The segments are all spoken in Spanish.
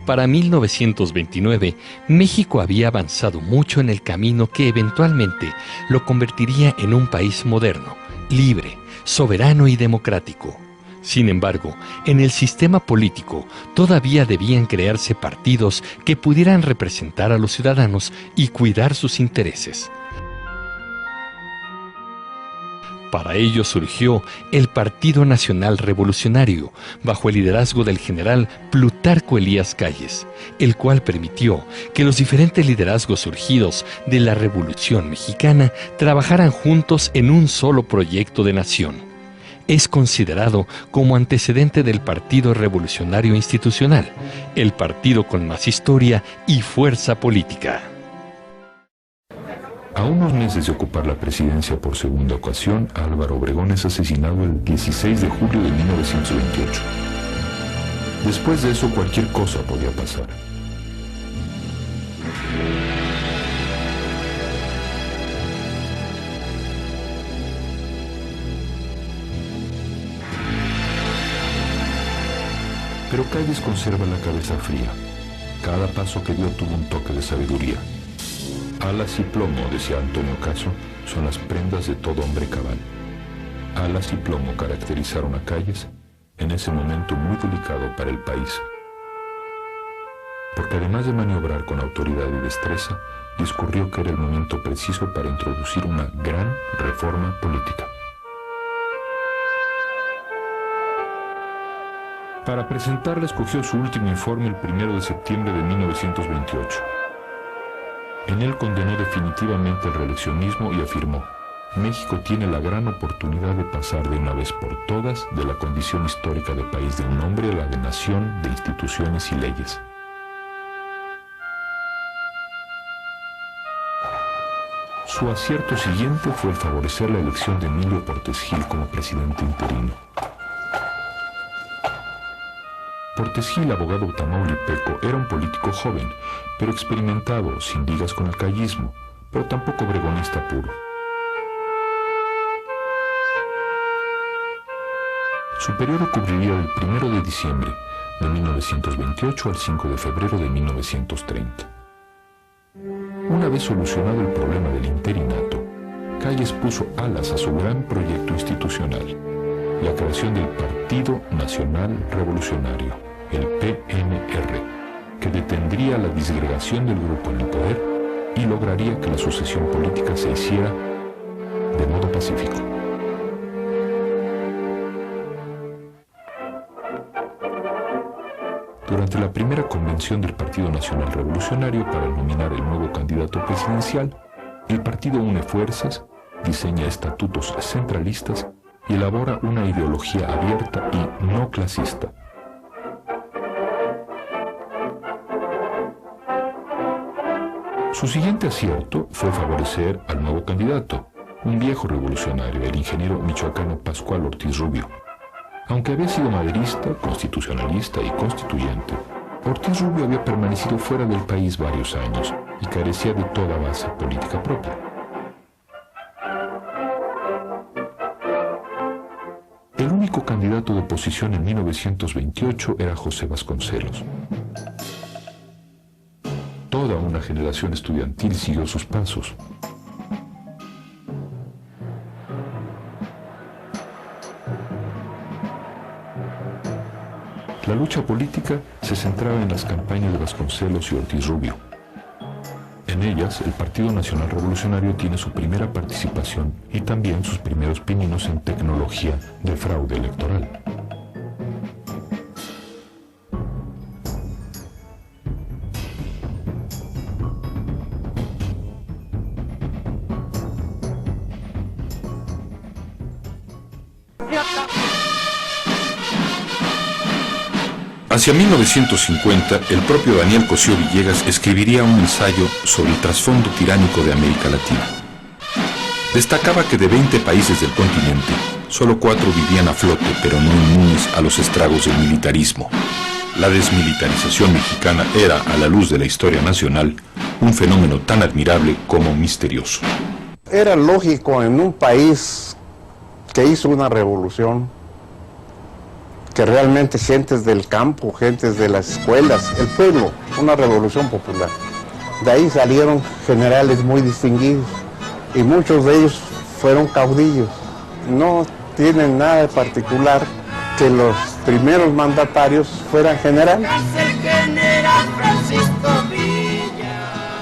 Para 1929, México había avanzado mucho en el camino que eventualmente lo convertiría en un país moderno, libre, soberano y democrático. Sin embargo, en el sistema político todavía debían crearse partidos que pudieran representar a los ciudadanos y cuidar sus intereses. Para ello surgió el Partido Nacional Revolucionario, bajo el liderazgo del general Plutarco Elías Calles, el cual permitió que los diferentes liderazgos surgidos de la Revolución Mexicana trabajaran juntos en un solo proyecto de nación. Es considerado como antecedente del Partido Revolucionario Institucional, el partido con más historia y fuerza política. A unos meses de ocupar la presidencia por segunda ocasión, Álvaro Obregón es asesinado el 16 de julio de 1928. Después de eso, cualquier cosa podía pasar. Pero Calles conserva la cabeza fría. Cada paso que dio tuvo un toque de sabiduría. Alas y plomo, decía Antonio Caso, son las prendas de todo hombre cabal. Alas y plomo caracterizaron a Calles en ese momento muy delicado para el país. Porque además de maniobrar con autoridad y destreza, discurrió que era el momento preciso para introducir una gran reforma política. Para presentarla escogió su último informe el 1 de septiembre de 1928. En él condenó definitivamente el reeleccionismo y afirmó: México tiene la gran oportunidad de pasar de una vez por todas de la condición histórica de país de un hombre a la de nación de instituciones y leyes. Su acierto siguiente fue el favorecer la elección de Emilio Portes Gil como presidente interino. Portes Gil, abogado tamaulipeco, era un político joven, pero experimentado, sin ligas con el callismo, pero tampoco obregonista puro. Su periodo cubriría del 1 de diciembre de 1928 al 5 de febrero de 1930. Una vez solucionado el problema del interinato, Calles puso alas a su gran proyecto institucional, la creación del Partido Nacional Revolucionario, el PNR, que detendría la disgregación del grupo en el poder y lograría que la sucesión política se hiciera de modo pacífico. Durante la primera convención del Partido Nacional Revolucionario para nominar el nuevo candidato presidencial, el partido une fuerzas, diseña estatutos centralistas y elabora una ideología abierta y no clasista. Su siguiente acierto fue favorecer al nuevo candidato, un viejo revolucionario, el ingeniero michoacano Pascual Ortiz Rubio. Aunque había sido maderista, constitucionalista y constituyente, Ortiz Rubio había permanecido fuera del país varios años y carecía de toda base política propia. El único candidato de oposición en 1928 era José Vasconcelos. Toda una generación estudiantil siguió sus pasos. La lucha política se centraba en las campañas de Vasconcelos y Ortiz Rubio. En ellas, el Partido Nacional Revolucionario tiene su primera participación y también sus primeros pininos en tecnología de fraude electoral. Hacia 1950, el propio Daniel Cosío Villegas escribiría un ensayo sobre el trasfondo tiránico de América Latina. Destacaba que de 20 países del continente, solo 4 vivían a flote, pero no inmunes a los estragos del militarismo. La desmilitarización mexicana era, a la luz de la historia nacional, un fenómeno tan admirable como misterioso. Era lógico en un país que hizo una revolución que realmente gentes del campo, gentes de las escuelas, el pueblo, una revolución popular. De ahí salieron generales muy distinguidos y muchos de ellos fueron caudillos. No tienen nada de particular que los primeros mandatarios fueran generales.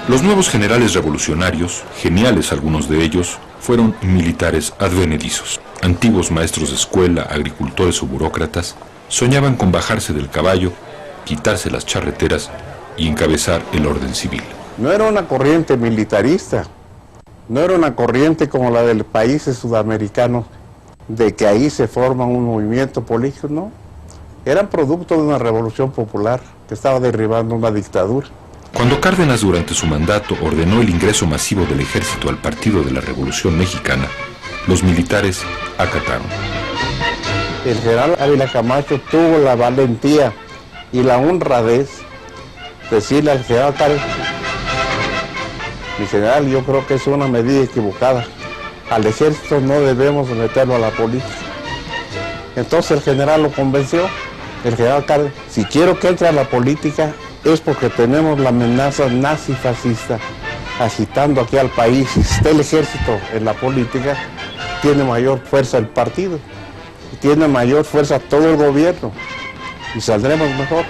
Los nuevos generales revolucionarios, geniales algunos de ellos, fueron militares advenedizos. Antiguos maestros de escuela, agricultores o burócratas, soñaban con bajarse del caballo, quitarse las charreteras y encabezar el orden civil. No era una corriente militarista, no era una corriente como la de los países sudamericanos, de que ahí se forma un movimiento político, no. Eran producto de una revolución popular que estaba derribando una dictadura. Cuando Cárdenas durante su mandato ordenó el ingreso masivo del ejército al Partido de la Revolución Mexicana, los militares acataron. El general Ávila Camacho tuvo la valentía y la honradez de decirle al general Cárdenas: mi general, yo creo que es una medida equivocada. Al ejército no debemos meterlo a la política. Entonces el general lo convenció, el general Cárdenas: si quiero que entre a la política es porque tenemos la amenaza nazi-fascista agitando aquí al país. Si está el ejército en la política, tiene mayor fuerza el partido, y tiene mayor fuerza todo el gobierno, y saldremos mejor.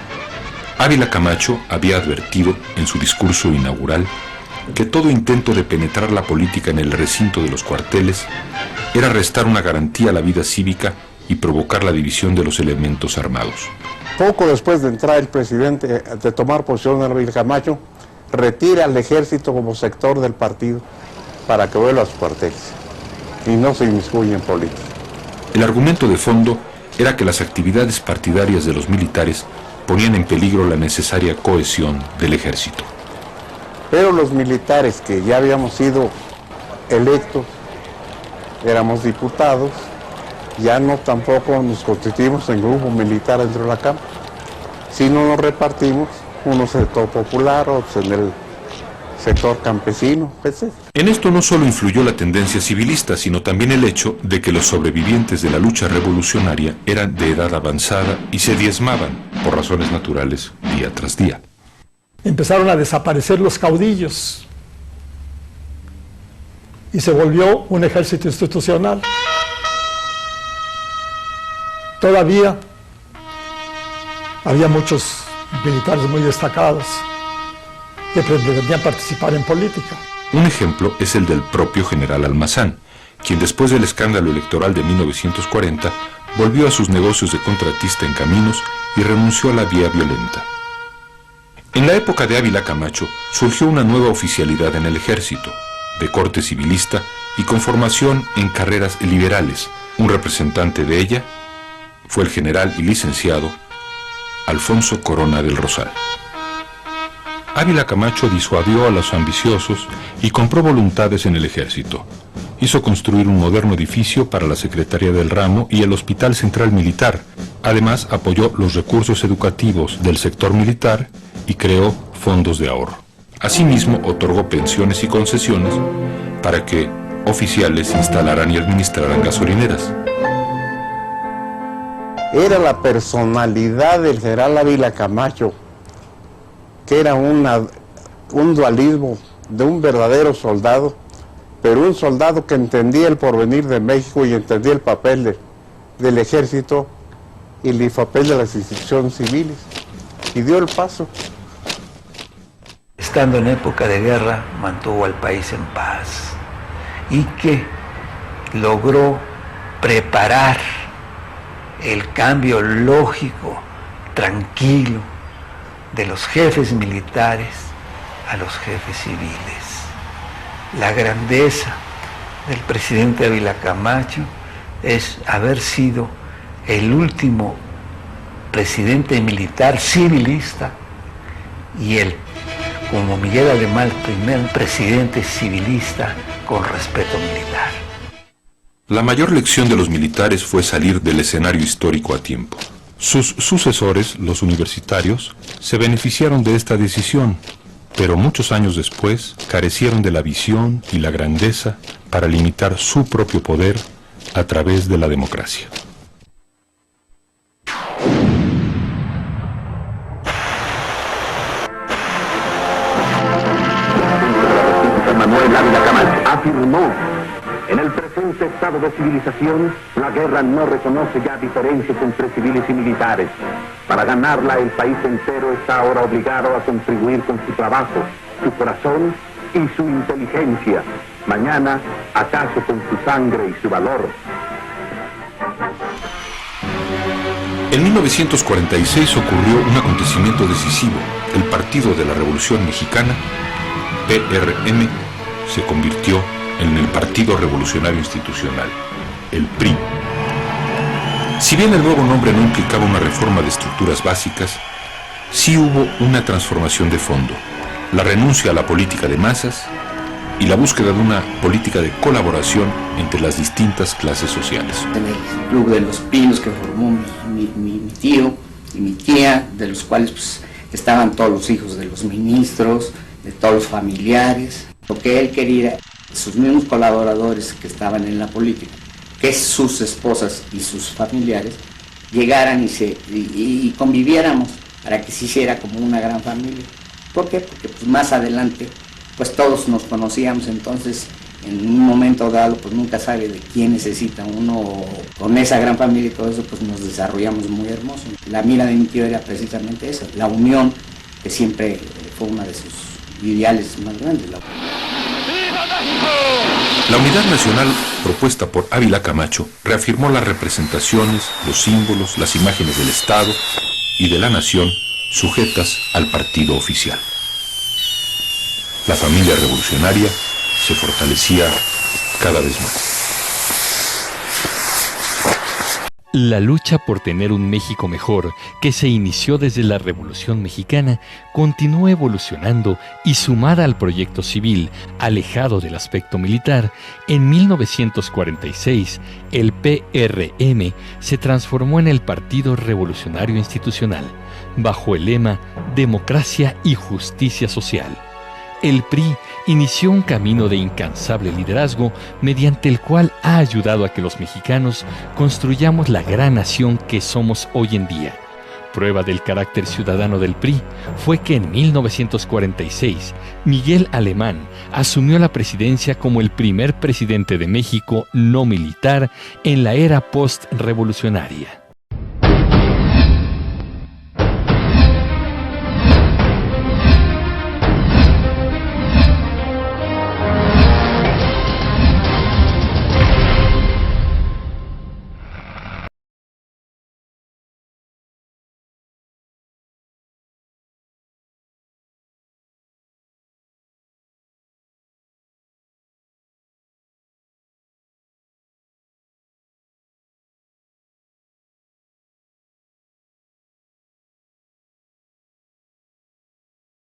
Ávila Camacho había advertido en su discurso inaugural que todo intento de penetrar la política en el recinto de los cuarteles era restar una garantía a la vida cívica y provocar la división de los elementos armados. Poco después de entrar el presidente, de tomar posición en Ávila Camacho, retira al ejército como sector del partido para que vuelva a sus cuarteles y no se inmiscuye en política. El argumento de fondo era que las actividades partidarias de los militares ponían en peligro la necesaria cohesión del ejército. Pero los militares que ya habíamos sido electos, éramos diputados, ya no tampoco nos constituimos en grupo militar dentro de la Cámara, sino nos repartimos, unos en el sector popular, otros en el sector campesino, etc. En esto no solo influyó la tendencia civilista, sino también el hecho de que los sobrevivientes de la lucha revolucionaria eran de edad avanzada y se diezmaban, por razones naturales, día tras día. Empezaron a desaparecer los caudillos y se volvió un ejército institucional. Todavía había muchos militares muy destacados que pretendían participar en política. Un ejemplo es el del propio general Almazán, quien después del escándalo electoral de 1940 volvió a sus negocios de contratista en caminos y renunció a la vía violenta. En la época de Ávila Camacho surgió una nueva oficialidad en el ejército, de corte civilista y con formación en carreras liberales. Un representante de ella fue el general y licenciado Alfonso Corona del Rosal. Ávila Camacho disuadió a los ambiciosos y compró voluntades en el ejército. Hizo construir un moderno edificio para la Secretaría del Ramo y el Hospital Central Militar. Además, apoyó los recursos educativos del sector militar y creó fondos de ahorro. Asimismo, otorgó pensiones y concesiones para que oficiales instalaran y administraran gasolineras. Era la personalidad del general Ávila Camacho, que era un dualismo de un verdadero soldado, pero un soldado que entendía el porvenir de México y entendía el papel del ejército y el papel de las instituciones civiles, y dio el paso. Estando en época de guerra, mantuvo al país en paz y que logró preparar el cambio lógico, tranquilo, de los jefes militares a los jefes civiles. La grandeza del presidente Ávila Camacho es haber sido el último presidente militar civilista y el, como Miguel Alemán, el primer presidente civilista con respeto militar. La mayor lección de los militares fue salir del escenario histórico a tiempo. Sus sucesores, los universitarios, se beneficiaron de esta decisión, pero muchos años después carecieron de la visión y la grandeza para limitar su propio poder a través de la democracia. estado de civilización, la guerra no reconoce ya diferencias entre civiles y militares. Para ganarla, el país entero está ahora obligado a contribuir con su trabajo, su corazón y su inteligencia. Mañana, acaso con su sangre y su valor. En 1946 ocurrió un acontecimiento decisivo. El Partido de la Revolución Mexicana, PRM, se convirtió en el Partido Revolucionario Institucional, el PRI. Si bien el nuevo nombre no implicaba una reforma de estructuras básicas, sí hubo una transformación de fondo, la renuncia a la política de masas y la búsqueda de una política de colaboración entre las distintas clases sociales. En el Club de los Pinos que formó mi tío y mi tía, de los cuales pues, estaban todos los hijos de los ministros, de todos los familiares. Lo que él quería era sus mismos colaboradores que estaban en la política, que sus esposas y sus familiares llegaran y conviviéramos para que se hiciera como una gran familia. ¿Por qué? Porque pues, más adelante pues todos nos conocíamos, entonces en un momento dado pues nunca sabe de quién necesita uno, con esa gran familia y todo eso pues nos desarrollamos muy hermoso. La mira de mi tío era precisamente esa, la unión, que siempre fue una de sus ideales más grandes. La unidad nacional propuesta por Ávila Camacho reafirmó las representaciones, los símbolos, las imágenes del Estado y de la nación sujetas al partido oficial. La familia revolucionaria se fortalecía cada vez más. La lucha por tener un México mejor, que se inició desde la Revolución Mexicana, continuó evolucionando y sumada al proyecto civil, alejado del aspecto militar. En 1946, el PRM se transformó en el Partido Revolucionario Institucional, bajo el lema Democracia y Justicia Social. El PRI inició un camino de incansable liderazgo mediante el cual ha ayudado a que los mexicanos construyamos la gran nación que somos hoy en día. Prueba del carácter ciudadano del PRI fue que en 1946 Miguel Alemán asumió la presidencia como el primer presidente de México no militar en la era post-revolucionaria.